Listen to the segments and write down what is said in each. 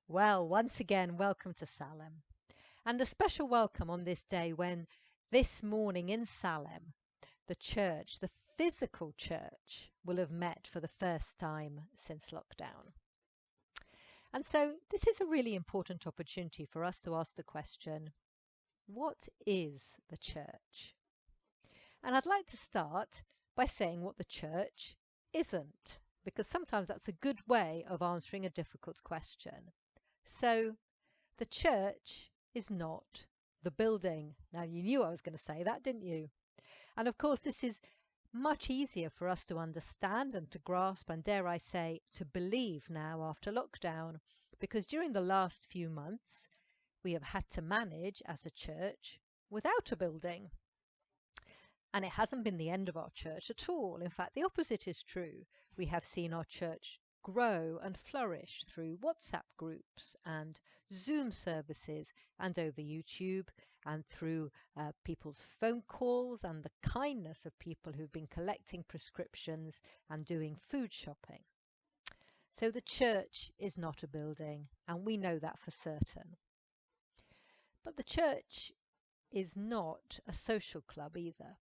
Well, once again, welcome to Salem. And a special welcome on this day when this morning in Salem, the church, the physical church, will have met for the first time since lockdown. And so this is a really important opportunity for us to ask the question, what is the church? And I'd like to start by saying what the church isn't, because sometimes that's a good way of answering a difficult question. So, the church is not the building. Now, you knew I was going to say that, didn't you? And of course, this is much easier for us to understand and to grasp, and dare I say, to believe now after lockdown, because during the last few months, we have had to manage as a church without a building. And it hasn't been the end of our church at all. In fact, the opposite is true. We have seen our church grow and flourish through WhatsApp groups and Zoom services and over YouTube and through people's phone calls and the kindness of people who've been collecting prescriptions and doing food shopping. So the church is not a building, and we know that for certain. But the church is not a social club either.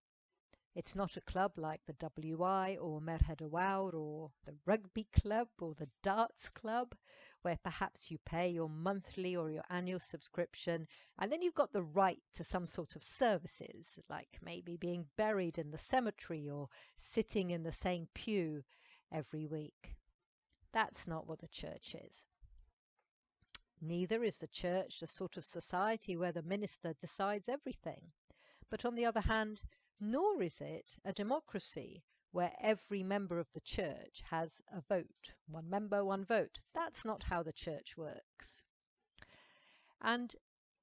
It's not a club like the WI or Merched Awawr or the rugby club or the darts club, where perhaps you pay your monthly or your annual subscription and then you've got the right to some sort of services, like maybe being buried in the cemetery or sitting in the same pew every week. That's not what the church is. Neither is the church the sort of society where the minister decides everything. But on the other hand, nor is it a democracy where every member of the church has a vote. One member, one vote. That's not how the church works. And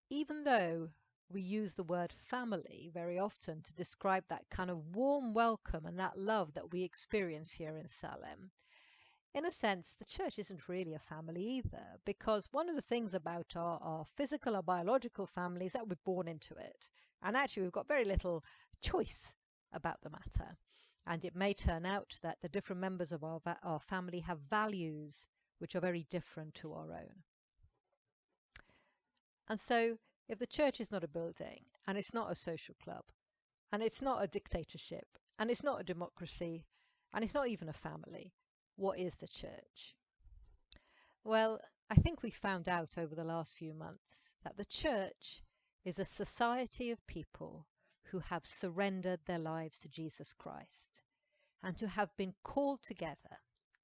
even though we use the word family very often to describe that kind of warm welcome and that love that we experience here in Salem, in a sense, the church isn't really a family either, because one of the things about our physical or biological family is that we're born into it. And actually, we've got very little choice about the matter. And it may turn out that the different members of our family have values which are very different to our own. And so, if the church is not a building, and it's not a social club, and it's not a dictatorship, and it's not a democracy, and it's not even a family, what is the church? Well, I think we found out over the last few months that the church is a society of people who have surrendered their lives to Jesus Christ and who have been called together,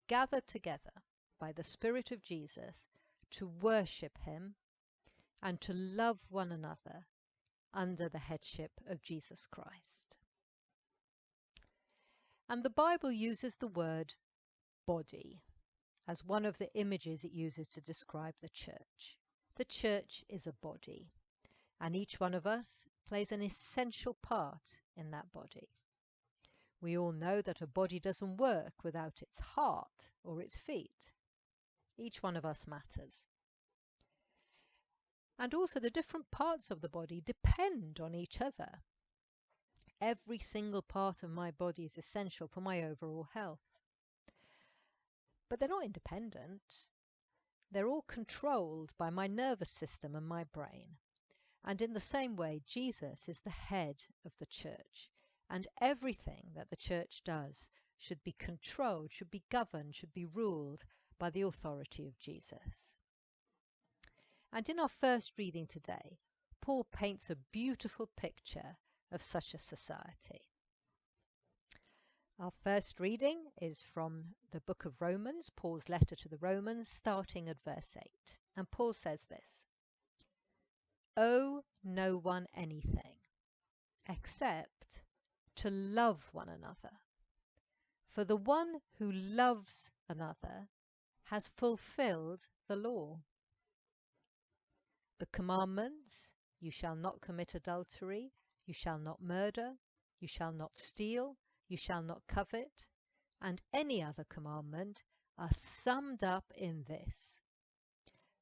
gathered together by the Spirit of Jesus to worship Him and to love one another under the headship of Jesus Christ. And the Bible uses the word body as one of the images it uses to describe the church. The church is a body, and each one of us plays an essential part in that body. We all know that a body doesn't work without its heart or its feet. Each one of us matters. And also the different parts of the body depend on each other. Every single part of my body is essential for my overall health. But they're not independent. They're all controlled by my nervous system and my brain. And in the same way, Jesus is the head of the church. And everything that the church does should be controlled, should be governed, should be ruled by the authority of Jesus. And in our first reading today, Paul paints a beautiful picture of such a society. Our first reading is from the book of Romans, Paul's letter to the Romans, starting at verse 8. And Paul says this: "Owe no one anything except to love one another. For the one who loves another has fulfilled the law. The commandments: you shall not commit adultery, you shall not murder, you shall not steal, you shall not covet, and any other commandment are summed up in this: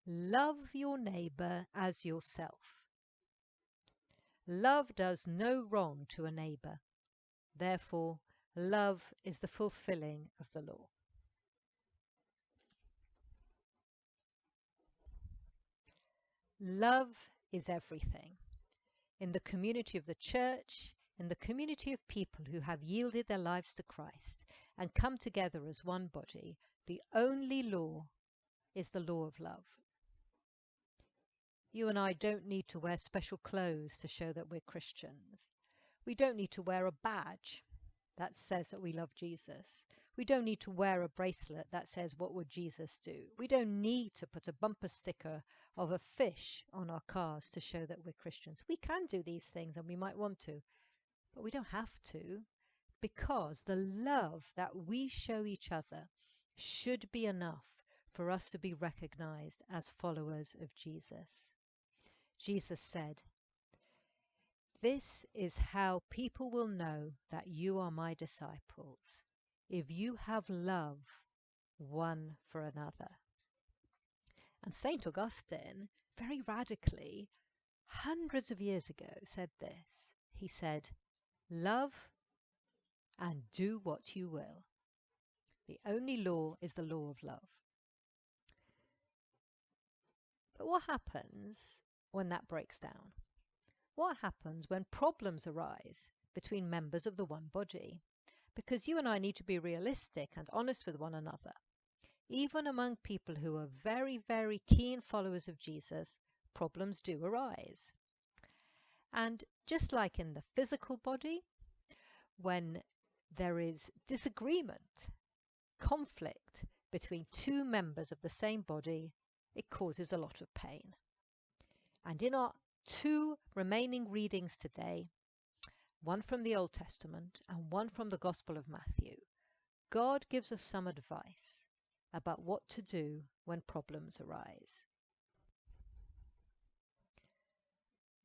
love your neighbor as yourself. Love does no wrong to a neighbor. Therefore, love is the fulfilling of the law." Love is everything. In the community of the church, in the community of people who have yielded their lives to Christ and come together as one body, the only law is the law of love. You and I don't need to wear special clothes to show that we're Christians. We don't need to wear a badge that says that we love Jesus. We don't need to wear a bracelet that says, "What would Jesus do?" We don't need to put a bumper sticker of a fish on our cars to show that we're Christians. We can do these things and we might want to, but we don't have to, because the love that we show each other should be enough for us to be recognized as followers of Jesus. Jesus said, "This is how people will know that you are my disciples, if you have love one for another." And St. Augustine, very radically, hundreds of years ago, said this. He said, "Love and do what you will. The only law is the law of love." But what happens when that breaks down? What happens when problems arise between members of the one body? Because you and I need to be realistic and honest with one another. Even among people who are very, very keen followers of Jesus, problems do arise. And just like in the physical body, when there is disagreement, conflict between two members of the same body, it causes a lot of pain. And in our two remaining readings today, one from the Old Testament and one from the Gospel of Matthew, God gives us some advice about what to do when problems arise.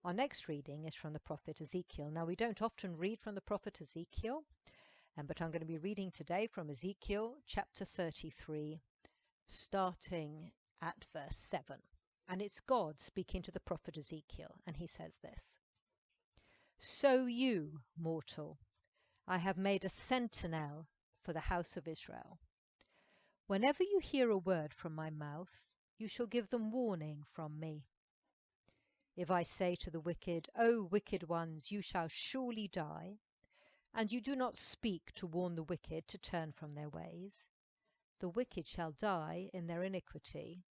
Our next reading is from the prophet Ezekiel. Now, we don't often read from the prophet Ezekiel, but I'm going to be reading today from Ezekiel chapter 33, starting at verse 7. And it's God speaking to the prophet Ezekiel, and he says this: "So you, mortal, I have made a sentinel for the house of Israel. Whenever you hear a word from my mouth, you shall give them warning from me. If I say to the wicked, 'O wicked ones, you shall surely die,' and you do not speak to warn the wicked to turn from their ways, the wicked shall die in their iniquity,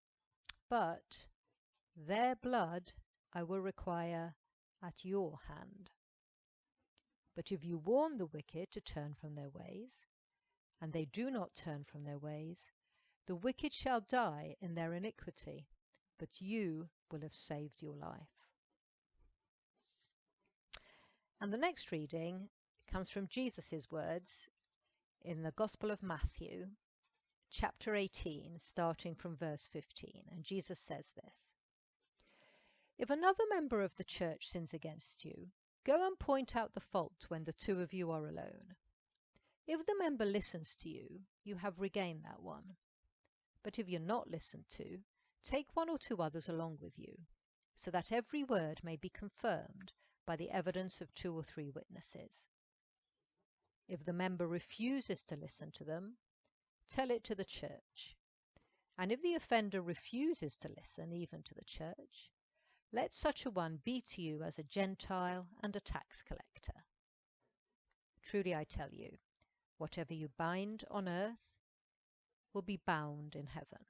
but their blood I will require at your hand. But if you warn the wicked to turn from their ways, and they do not turn from their ways, the wicked shall die in their iniquity, but you will have saved your life." And the next reading comes from Jesus' words in the Gospel of Matthew, chapter 18, starting from verse 15. And Jesus says this: "If another member of the church sins against you, go and point out the fault when the two of you are alone. If the member listens to you, you have regained that one. But if you're not listened to, take one or two others along with you, so that every word may be confirmed by the evidence of 2 or 3 witnesses. If the member refuses to listen to them, tell it to the church. And if the offender refuses to listen even to the church, let such a one be to you as a Gentile and a tax collector. Truly I tell you, whatever you bind on earth will be bound in heaven,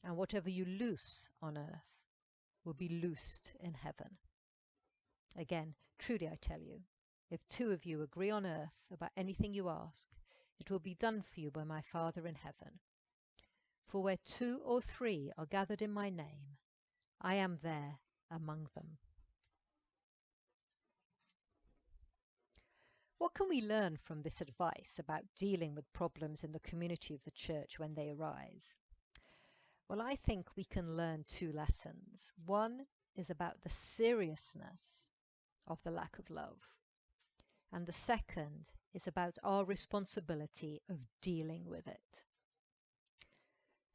and whatever you loose on earth will be loosed in heaven. Again, truly I tell you, if 2 of you agree on earth about anything you ask, it will be done for you by my Father in heaven. For where 2 or 3 are gathered in my name, I am there among them." What can we learn from this advice about dealing with problems in the community of the church when they arise? Well, I think we can learn 2 lessons. One is about the seriousness of the lack of love, and the second is about our responsibility of dealing with it.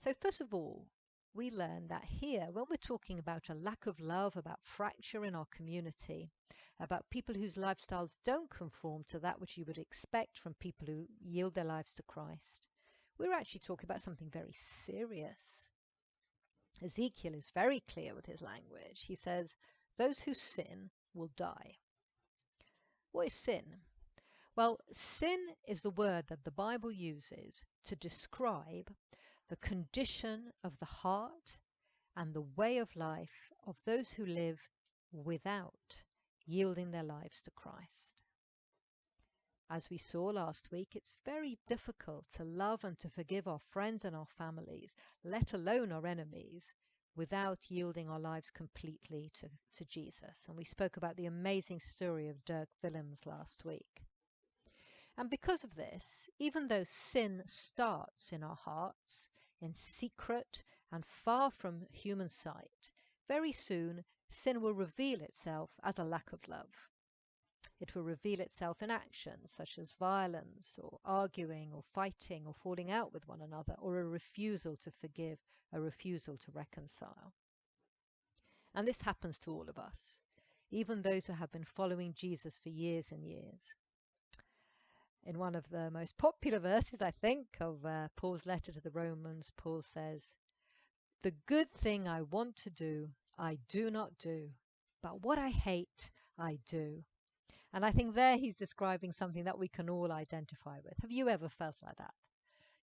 So first of all, we learn that here, when we're talking about a lack of love, about fracture in our community, about people whose lifestyles don't conform to that which you would expect from people who yield their lives to Christ, we're actually talking about something very serious. Ezekiel is very clear with his language. He says, those who sin will die. What is sin? Well, sin is the word that the Bible uses to describe the condition of the heart and the way of life of those who live without yielding their lives to Christ. As we saw last week, it's very difficult to love and to forgive our friends and our families, let alone our enemies, without yielding our lives completely to Jesus. And we spoke about the amazing story of Dirk Willems last week. And because of this, even though sin starts in our hearts, in secret and far from human sight, very soon sin will reveal itself as a lack of love. It will reveal itself in actions such as violence or arguing or fighting or falling out with one another, or a refusal to forgive, a refusal to reconcile. And this happens to all of us, even those who have been following Jesus for years and years. In one of the most popular verses, I think, of Paul's letter to the Romans, Paul says, "The good thing I want to do, I do not do, but what I hate, I do." And I think there he's describing something that we can all identify with. Have you ever felt like that?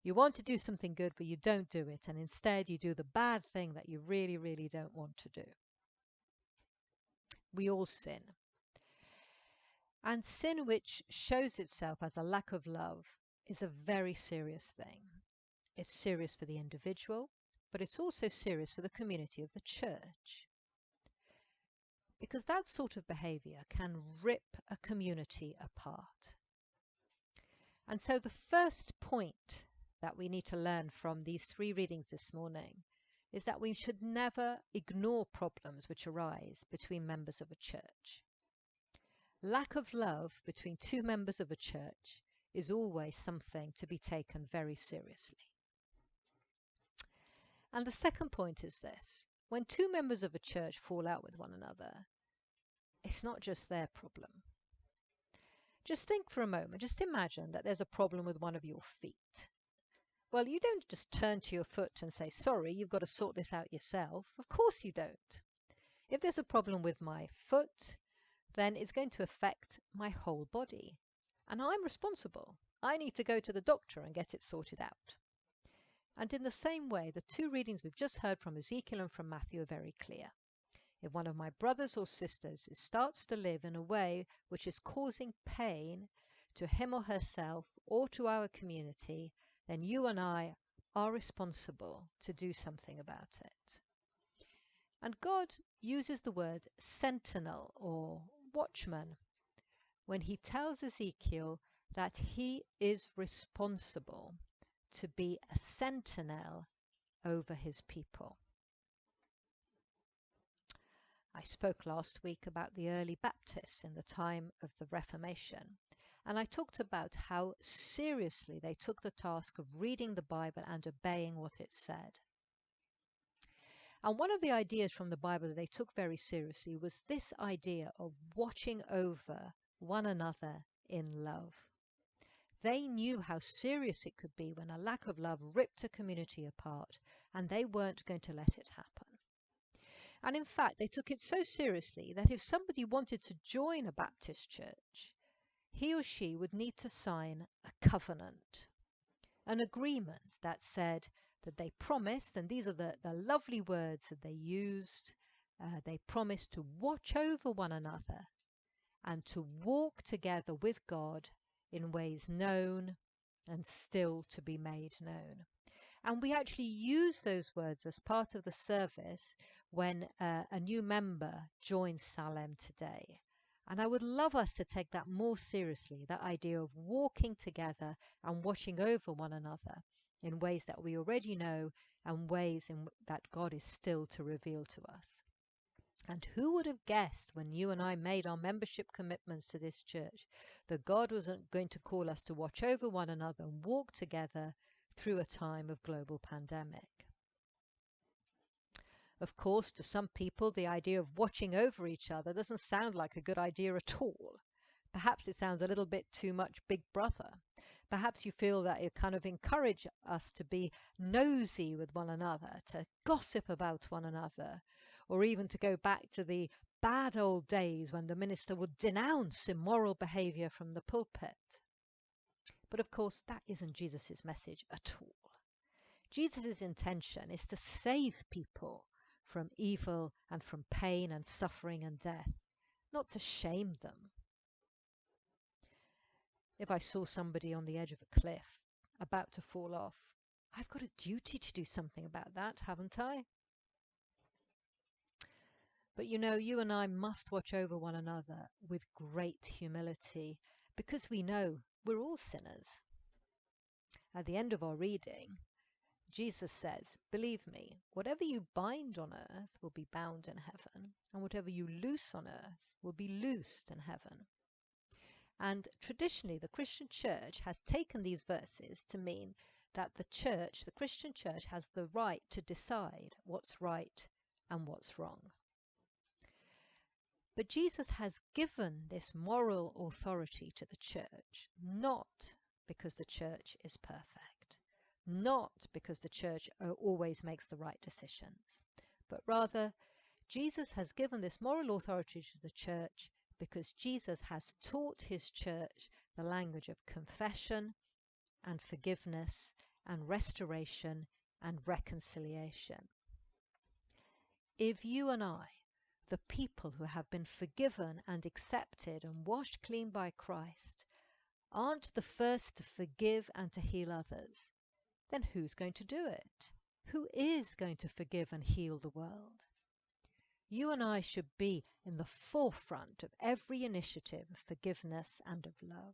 You want to do something good, but you don't do it, and instead you do the bad thing that you really, really don't want to do. We all sin. And sin which shows itself as a lack of love is a very serious thing. It's serious for the individual, but it's also serious for the community of the church. Because that sort of behavior can rip a community apart. And so the first point that we need to learn from these 3 readings this morning is that we should never ignore problems which arise between members of a church. Lack of love between 2 members of a church is always something to be taken very seriously. And the second point is this: when 2 members of a church fall out with one another, it's not just their problem. Just think for a moment, just imagine that there's a problem with one of your feet. Well, you don't just turn to your foot and say, sorry, you've got to sort this out yourself. Of course you don't. If there's a problem with my foot, then it's going to affect my whole body. And I'm responsible. I need to go to the doctor and get it sorted out. And in the same way, the 2 readings we've just heard from Ezekiel and from Matthew are very clear. If one of my brothers or sisters starts to live in a way which is causing pain to him or herself or to our community, then you and I are responsible to do something about it. And God uses the word sentinel or watchman when he tells Ezekiel that he is responsible to be a sentinel over his people. I spoke last week about the early Baptists in the time of the Reformation, and I talked about how seriously they took the task of reading the Bible and obeying what it said. And one of the ideas from the Bible that they took very seriously was this idea of watching over one another in love. They knew how serious it could be when a lack of love ripped a community apart, and they weren't going to let it happen. And in fact, they took it so seriously that if somebody wanted to join a Baptist church, he or she would need to sign a covenant, an agreement that said that they promised, and these are the lovely words that they used, they promised to watch over one another and to walk together with God in ways known and still to be made known. And we actually use those words as part of the service when a new member joins Salem today. And I would love us to take that more seriously, that idea of walking together and watching over one another in ways that we already know and ways that God is still to reveal to us. And who would have guessed when you and I made our membership commitments to this church that God wasn't going to call us to watch over one another and walk together through a time of global pandemic? Of course, to some people, the idea of watching over each other doesn't sound like a good idea at all. Perhaps it sounds a little bit too much Big Brother. Perhaps you feel that it kind of encourage us to be nosy with one another, to gossip about one another, or even to go back to the bad old days when the minister would denounce immoral behavior from the pulpit. But of course, that isn't Jesus' message at all. Jesus' intention is to save people from evil and from pain and suffering and death, not to shame them. If I saw somebody on the edge of a cliff about to fall off, I've got a duty to do something about that, haven't I? But you and I must watch over one another with great humility because we know we're all sinners. At the end of our reading, Jesus says, believe me, whatever you bind on earth will be bound in heaven, and whatever you loose on earth will be loosed in heaven. And traditionally, the Christian church has taken these verses to mean that the Christian church, has the right to decide what's right and what's wrong. But Jesus has given this moral authority to the church, not because the church is perfect, not because the church always makes the right decisions, but rather Jesus has given this moral authority to the church because Jesus has taught his church the language of confession and forgiveness and restoration and reconciliation. If you and I, the people who have been forgiven and accepted and washed clean by Christ, aren't the first to forgive and to heal others, then who's going to do it? Who is going to forgive and heal the world? You and I should be in the forefront of every initiative of forgiveness and of love.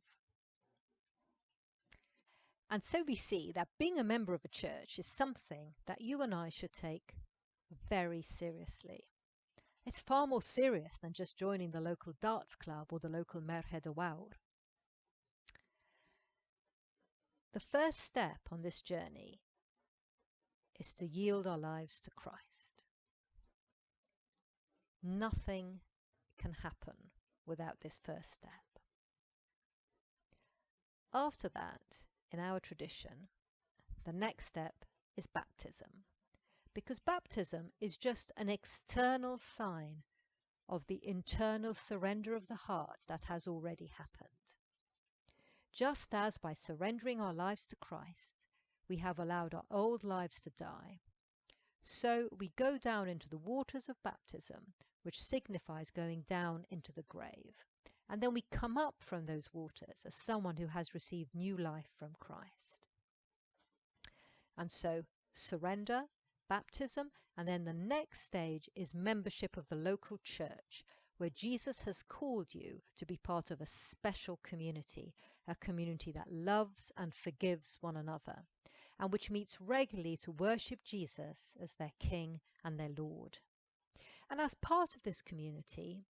And so we see that being a member of a church is something that you and I should take very seriously. It's far more serious than just joining the local darts club or the local Merched de Wawr. The first step on this journey is to yield our lives to Christ. Nothing can happen without this first step. After that, in our tradition, the next step is baptism, because baptism is just an external sign of the internal surrender of the heart that has already happened. Just as by surrendering our lives to Christ, we have allowed our old lives to die, so we go down into the waters of baptism, which signifies going down into the grave. And then we come up from those waters as someone who has received new life from Christ. And so surrender, baptism, and then the next stage is membership of the local church, where Jesus has called you to be part of a special community, a community that loves and forgives one another, and which meets regularly to worship Jesus as their King and their Lord. And as part of this community,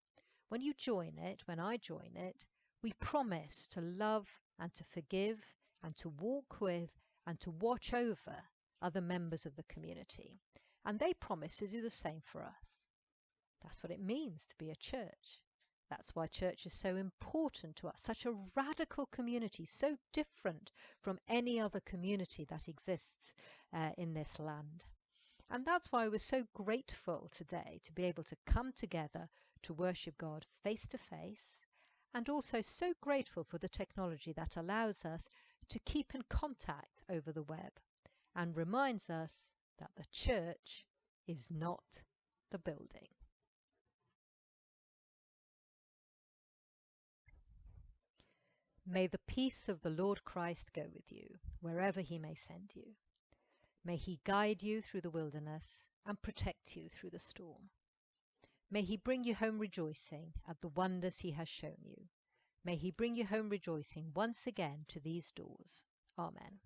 when you join it, when I join it, we promise to love and to forgive and to walk with and to watch over other members of the community. And they promise to do the same for us. That's what it means to be a church. That's why church is so important to us, such a radical community, so different from any other community that exists in this land. And that's why we're so grateful today to be able to come together to worship God face to face, and also so grateful for the technology that allows us to keep in contact over the web and reminds us that the church is not the building. May the peace of the Lord Christ go with you, wherever he may send you. May he guide you through the wilderness and protect you through the storm. May he bring you home rejoicing at the wonders he has shown you. May he bring you home rejoicing once again to these doors. Amen.